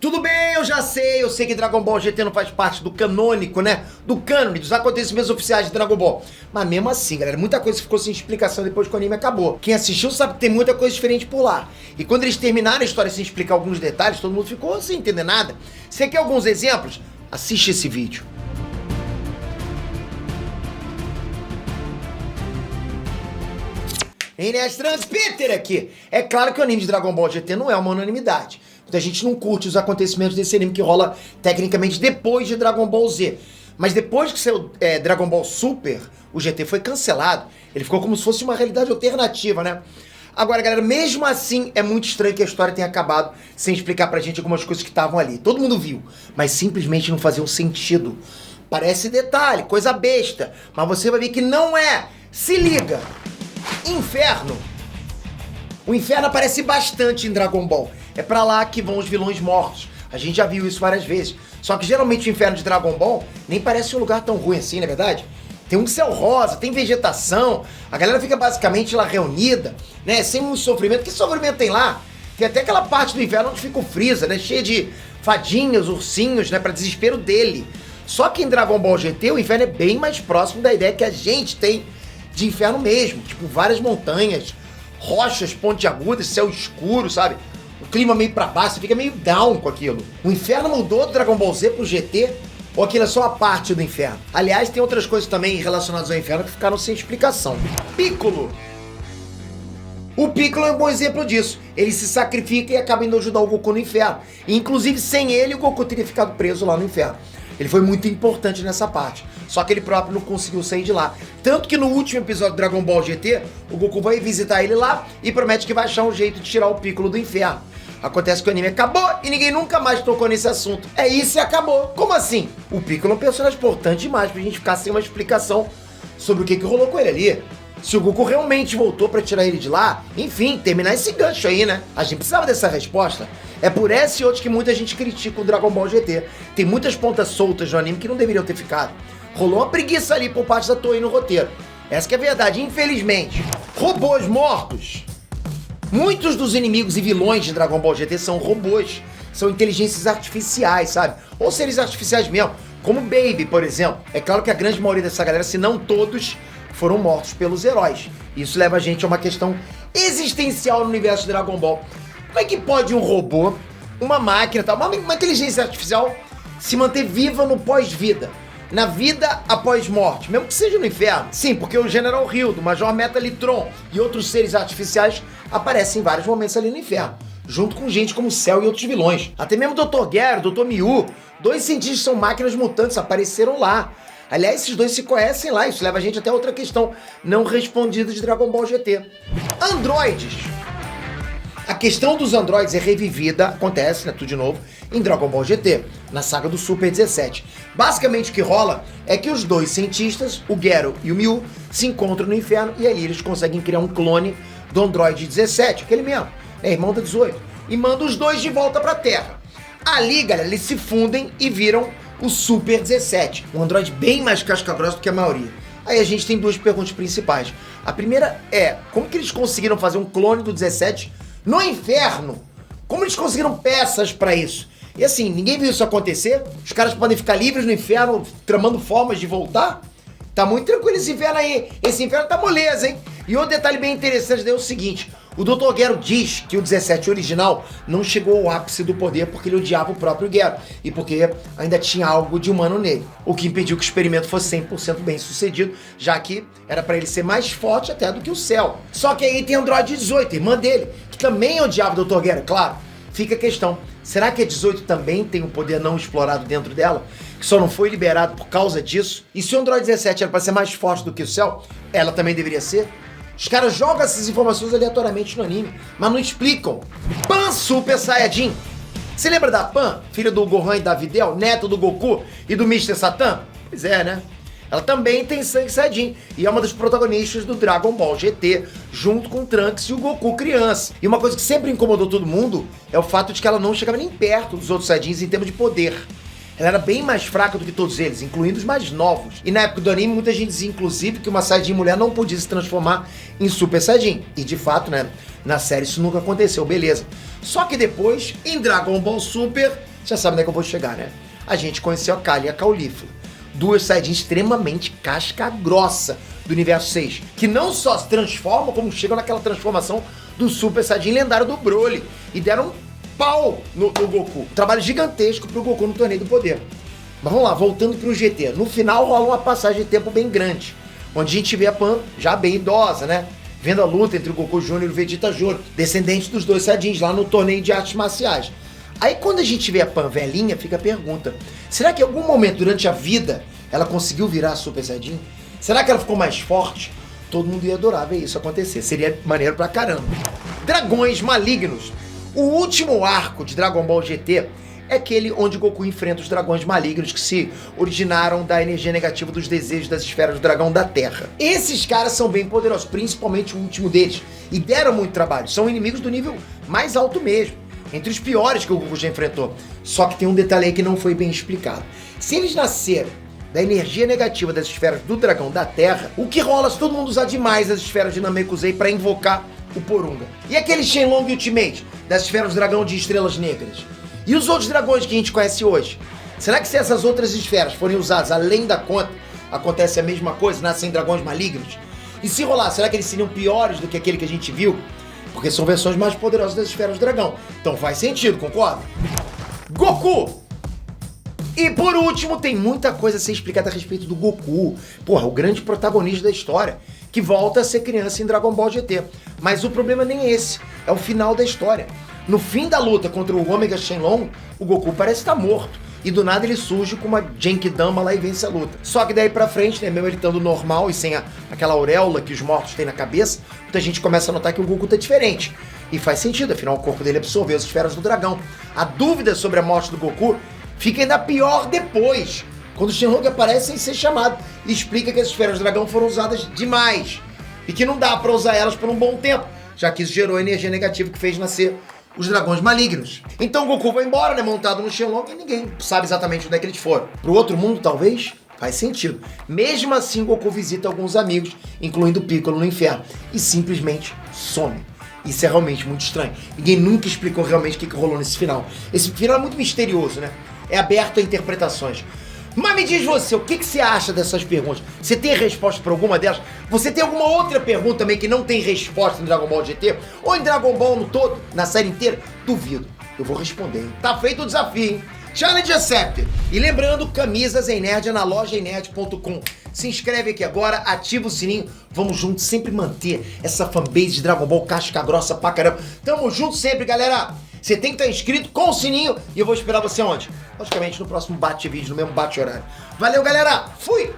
Tudo bem, eu sei que Dragon Ball GT não faz parte do canônico, né? Do cânone, dos acontecimentos oficiais de Dragon Ball. Mas mesmo assim, galera, muita coisa ficou sem explicação depois que o anime acabou. Quem assistiu sabe que tem muita coisa diferente por lá. E quando eles terminaram a história sem explicar alguns detalhes, todo mundo ficou sem entender nada. Você quer alguns exemplos? Assiste esse vídeo. Enes Transpeter aqui. É claro que o anime de Dragon Ball GT não é uma unanimidade. Muita gente não curte os acontecimentos desse anime que rola tecnicamente depois de Dragon Ball Z. Mas depois que saiu Dragon Ball Super, o GT foi cancelado. Ele ficou como se fosse uma realidade alternativa, né? Agora, galera, mesmo assim, é muito estranho que a história tenha acabado sem explicar pra gente algumas coisas que estavam ali. Todo mundo viu, mas simplesmente não faziam sentido. Parece detalhe, coisa besta, mas você vai ver que não é. Se liga! Inferno. O inferno aparece bastante em Dragon Ball. É pra lá que vão os vilões mortos. A gente já viu isso várias vezes. Só que geralmente o inferno de Dragon Ball nem parece um lugar tão ruim assim, não é verdade? Tem um céu rosa, tem vegetação, a galera fica basicamente lá reunida, né? Sem muito sofrimento. Que sofrimento tem lá? Tem até aquela parte do inferno onde fica o Freeza, né? Cheia de fadinhas, ursinhos, né? Pra desespero dele. Só que em Dragon Ball GT o inferno é bem mais próximo da ideia que a gente tem de inferno mesmo. Tipo, várias montanhas, rochas pontiagudas, céu escuro, sabe? O clima meio pra baixo, você fica meio down com aquilo. O inferno mudou do Dragon Ball Z pro GT, ou aquilo é só a parte do inferno? Aliás, tem outras coisas também relacionadas ao inferno que ficaram sem explicação. Piccolo. O Piccolo é um bom exemplo disso. Ele se sacrifica e acaba indo ajudar o Goku no inferno. E, inclusive, sem ele, o Goku teria ficado preso lá no inferno. Ele foi muito importante nessa parte. Só que ele próprio não conseguiu sair de lá. Tanto que no último episódio do Dragon Ball GT, o Goku vai visitar ele lá e promete que vai achar um jeito de tirar o Piccolo do inferno. Acontece que o anime acabou e ninguém nunca mais tocou nesse assunto. É isso e acabou. Como assim? O Piccolo é um personagem importante demais pra gente ficar sem uma explicação sobre o que rolou com ele ali. Se o Goku realmente voltou pra tirar ele de lá, enfim, terminar esse gancho aí, né? A gente precisava dessa resposta. É por essa e outros que muita gente critica o Dragon Ball GT. Tem muitas pontas soltas no anime que não deveriam ter ficado. Rolou uma preguiça ali por parte da Toei no roteiro. Essa que é a verdade, infelizmente. Robôs mortos. Muitos dos inimigos e vilões de Dragon Ball GT são robôs. São inteligências artificiais, sabe? Ou seres artificiais mesmo. Como Baby, por exemplo. É claro que a grande maioria dessa galera, se não todos, foram mortos pelos heróis. Isso leva a gente a uma questão existencial no universo de Dragon Ball. Como é que pode um robô, uma máquina, tal, uma inteligência artificial se manter viva no pós-vida? Na vida após morte, mesmo que seja no inferno? Sim, porque o General Hildo, o Major Metalitron e outros seres artificiais aparecem em vários momentos ali no inferno, junto com gente como Cell e outros vilões. Até mesmo o Dr. Gero, o Dr. Miu, dois cientistas são máquinas mutantes, apareceram lá. Aliás, esses dois se conhecem lá, isso leva a gente até a outra questão não respondida de Dragon Ball GT. Androides. A questão dos androides é revivida, acontece, né, tudo de novo, em Dragon Ball GT, na saga do Super 17. Basicamente o que rola é que os dois cientistas, o Gero e o Miu, se encontram no inferno e ali eles conseguem criar um clone do Android 17, aquele mesmo, irmão da 18, e mandam os dois de volta pra Terra. Ali, galera, eles se fundem e viram o Super 17, um Android bem mais casca-grossa do que a maioria. Aí a gente tem duas perguntas principais. A primeira é, como que eles conseguiram fazer um clone do 17 no inferno? Como eles conseguiram peças pra isso? E assim, ninguém viu isso acontecer? Os caras podem ficar livres no inferno, tramando formas de voltar? Tá muito tranquilo esse inferno aí. Esse inferno tá moleza, hein? E outro detalhe bem interessante é o seguinte. O Dr. Gero diz que o 17 original não chegou ao ápice do poder porque ele odiava o próprio Gero e porque ainda tinha algo de humano nele, o que impediu que o experimento fosse 100% bem sucedido, já que era pra ele ser mais forte até do que o Cell. Só que aí tem Android 18, irmã dele, que também odiava o Dr. Gero, claro. Fica a questão, será que a 18 também tem um poder não explorado dentro dela, que só não foi liberado por causa disso? E se o Android 17 era pra ser mais forte do que o Cell, ela também deveria ser? Os caras jogam essas informações aleatoriamente no anime, mas não explicam. Pan Super Saiyajin. Você lembra da Pan, filha do Gohan e da Videl, neto do Goku e do Mr. Satan? Pois é, né? Ela também tem sangue Saiyajin e é uma das protagonistas do Dragon Ball GT, junto com o Trunks e o Goku criança. E uma coisa que sempre incomodou todo mundo é o fato de que ela não chegava nem perto dos outros Saiyajins em termos de poder. Ela era bem mais fraca do que todos eles, incluindo os mais novos. E na época do anime, muita gente dizia, inclusive, que uma Saiyajin mulher não podia se transformar em Super Saiyajin. E de fato, né, na série isso nunca aconteceu, beleza. Só que depois, em Dragon Ball Super, Já sabe onde é que eu vou chegar, né? A gente conheceu a Kali e a Caulifla, duas Saiyajin extremamente casca grossa do universo 6, que não só se transformam, como chegam naquela transformação do Super Saiyajin lendário do Broly, e deram um pau no Goku. Trabalho gigantesco pro Goku no Torneio do Poder. Mas vamos lá, voltando pro GT. No final rola uma passagem de tempo bem grande, onde a gente vê a Pan já bem idosa, né? Vendo a luta entre o Goku Jr. e o Vegeta Jr., descendentes dos dois Saiyajins, lá no torneio de artes marciais. Aí quando a gente vê a Pan velhinha, fica a pergunta: será que em algum momento durante a vida ela conseguiu virar Super Saiyajin? Será que ela ficou mais forte? Todo mundo ia adorar ver isso acontecer, seria maneiro pra caramba. Dragões Malignos. O último arco de Dragon Ball GT é aquele onde Goku enfrenta os dragões malignos que se originaram da energia negativa dos desejos das esferas do dragão da Terra. Esses caras são bem poderosos, principalmente o último deles, e deram muito trabalho. São inimigos do nível mais alto mesmo, entre os piores que o Goku já enfrentou. Só que tem um detalhe aí que não foi bem explicado. Se eles nasceram da energia negativa das esferas do dragão da Terra, o que rola se todo mundo usar demais as esferas de Namekusei para invocar o Porunga? E aquele Shenlong Ultimate das esferas do dragão de estrelas negras? E os outros dragões que a gente conhece hoje? Será que se essas outras esferas forem usadas além da conta, acontece a mesma coisa, nascem dragões malignos? E se rolar, será que eles seriam piores do que aquele que a gente viu? Porque são versões mais poderosas das esferas do dragão. Então faz sentido, concorda? Goku! E por último, tem muita coisa a ser explicada a respeito do Goku. Porra, o grande protagonista da história, que volta a ser criança em Dragon Ball GT. Mas o problema nem é esse, é o final da história. No fim da luta contra o Omega Shenlong, o Goku parece estar morto. E do nada ele surge com uma Genkidama lá e vence a luta. Só que daí pra frente, né, mesmo ele estando normal e sem aquela auréola que os mortos têm na cabeça, muita gente começa a notar que o Goku tá diferente. E faz sentido, afinal o corpo dele absorveu as esferas do dragão. A dúvida sobre a morte do Goku fica ainda pior depois, quando o Shenlong aparece sem ser chamado e explica que as esferas do dragão foram usadas demais e que não dá pra usar elas por um bom tempo, já que isso gerou a energia negativa que fez nascer os dragões malignos. Então o Goku vai embora, né, montado no Shenlong, e ninguém sabe exatamente onde é que eles foram. Pro outro mundo, talvez? Faz sentido. Mesmo assim, o Goku visita alguns amigos, incluindo o Piccolo no inferno, e simplesmente some. Isso é realmente muito estranho. Ninguém nunca explicou realmente o que rolou nesse final. Esse final é muito misterioso, né? É aberto a interpretações. Mas me diz você, o que você acha dessas perguntas? Você tem resposta para alguma delas? Você tem alguma outra pergunta também que não tem resposta em Dragon Ball GT? Ou em Dragon Ball no todo, na série inteira? Duvido. Eu vou responder, hein? Tá feito o desafio, hein? Challenge Accepted. E lembrando, camisas em Nerd é na loja nerd.com. Se inscreve aqui agora, ativa o sininho. Vamos juntos sempre manter essa fanbase de Dragon Ball casca grossa pra caramba. Tamo junto sempre, galera. Você tem que estar inscrito com o sininho e eu vou esperar você onde? Logicamente no próximo bate-vídeo, no mesmo bate-horário. Valeu, galera! Fui!